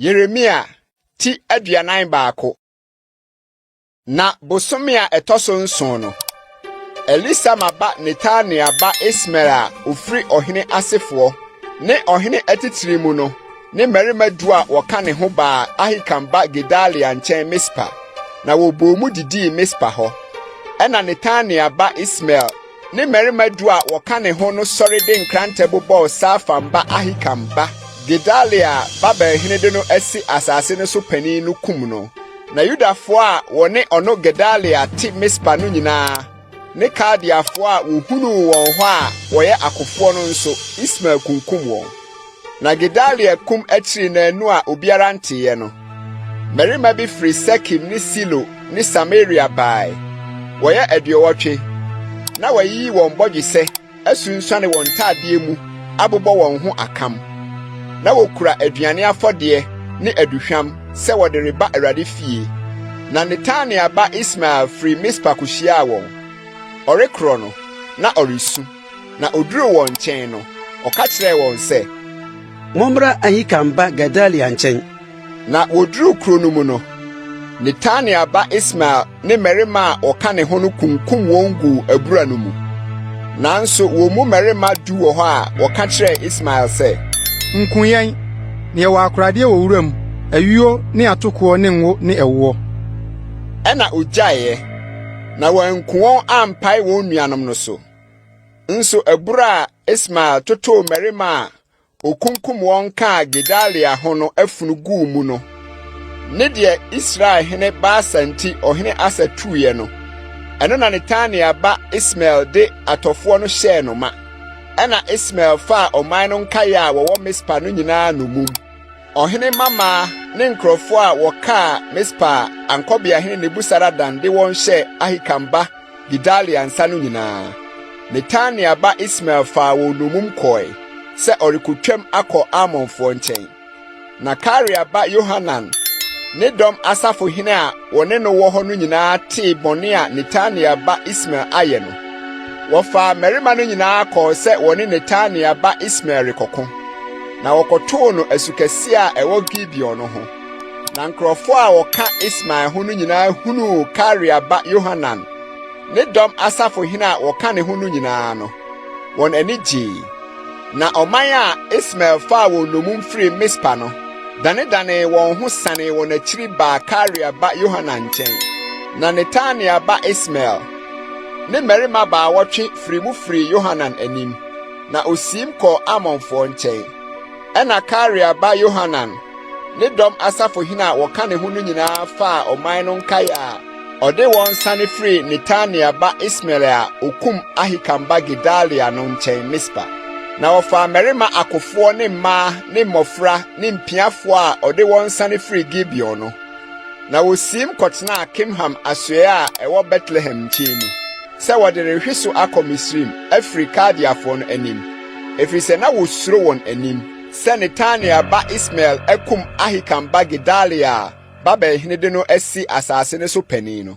Yeremia ti aduanan baako. Na bosomia etoso nson no. Elisa maba Netania ba Ismael ofri ohene asefo ne ohene atitiri mu no ne mmarima du a wɔka ne ho ba Ahikam ba Gedalia nkyɛn Mispa na wɔbɔ mu didi Mispa hɔ. Ɛna Netania ba Ismael ne mmarima du a wɔka ne ho no sɔre de nkrante bobɔ Safan ba Ahikam ba Gedalia babahene de no asi asase no so pani no kum no. Na Yudafo a wɔne ɔno Gedalia ti Mispa no nyinaa ne Kaldiafo a wohunu wɔn hɔ a wɔyɛ akofo no nso Ismael kunkum wɔn. Na Gedalia kum akiri na anu a obiara nteye no. Mmarima bi firi Sekim ne Silo ne Samaria bae. Wɔyɛ aduowɔtwe. Na wɔyi wɔn bɔdwesɛ asunsuane wɔn ntaadeɛ mu abobɔ wɔn ho akam. Na wɔkura aduane afɔdeɛ ne aduhwam sɛ wɔde reba Awurade fie. Na Netania ba Ismael firi Mispa kuhyia wɔn. Ɔrekoro no na ɔresu. Na oduru wɔn nkyɛn no ɔka kyerɛɛ wɔn sɛ Mommra Ahikam ba Gedalia nkyɛn. Na woduru kuro no mu no Netania ba Ismael ne mmarima a ɔka ne ho no kunkum wɔn gu abura no mu. Nanso wɔn mu mmarima du wɔ hɔ a wɔka kyerɛɛ Ismael sɛ Nkunyɛn ne ɛwɔ akoradeɛ wɔ wuram ayuo ne atokoɔ ne ngo ne ɛwoɔ. Ɛna ogyaeɛ na wɔanku wɔn ampae wɔn nuanom no so. Nso abura a Ismael totoo mmarima a okunkum wɔn kaa Gedalia ho no afunu guu mu no. Ne deɛ Israel hene Baasa nti ɔhene Asa tuiɛ no. Ɛno na Netania ba Ismael de atɔfoɔ no hyɛɛ no ma. Ɛna Ismael fa ɔman no nkae a wɔwɔ Mispa no nyinaa no mum. Ɔhene mama ne nkrɔfo a wɔkaa Mispa ankɔbea hene Nebusaradan de wɔn hyɛ Ahikam ba Gedalia nsa no nyinaa. Netania ba Ismael fa wɔn nomum kɔe sɛ ɔrekotwam akɔ Amonfoɔ nkyɛn. Na Karia ba Yohanan ne dɔm asafo hene a wɔne no wɔ hɔ no nyinaa tee bɔne a Netania ba Ismael ayɛ no. Wɔfa mmarima no nyinaa kɔɔ sɛ wɔne Netania ba Ismael rekɔko. Na wɔkɔtoo no asukɛse a ɛwɔ Gibeon no ho. Na nkrɔfo a wɔka Ismael ho no nyinaa hunu Karia ba Yohanan ne dɔm asafo hene a wɔka ne ho no nyinaa no. Wɔn ani gyee. Na ɔman a Ismael fa wɔn nomum firi Mispa no dane wɔn ho sane wɔn akyiri ba Karia ba Yohanan nkyɛn. Na Netania ba Ismael ne mmarima baawɔtwe firi mu firi Yohanan anim. Na osim kɔ Amonfoɔ nkyɛn. Ɛna Karia ba Yohanan ne dɔm asafo hene a wɔka ne ho no nyinaa fa ɔman no nkae a ɔde wɔn sane firi Netania ba Ismael a okum Ahikam ba Gedalia no nkyɛn Mispa. Na wɔfa mmarima akofoɔ ne mmaa ne mmɔfra ne mpiafoɔ a ɔde wɔn sane firi Gibeon no. Na wosim kɔtena Kimham asoɛ a ɛwɔ Bethlehem nkyɛn mu sɛ wɔde rehwe so akɔ Misrim afiri Kaldiafoɔ no anim. Ɛfiri sɛ na wosuro wɔn anim sɛ Netania ba Ismael akum Ahikam ba Gedalia babahene de no asi asase no so panin no.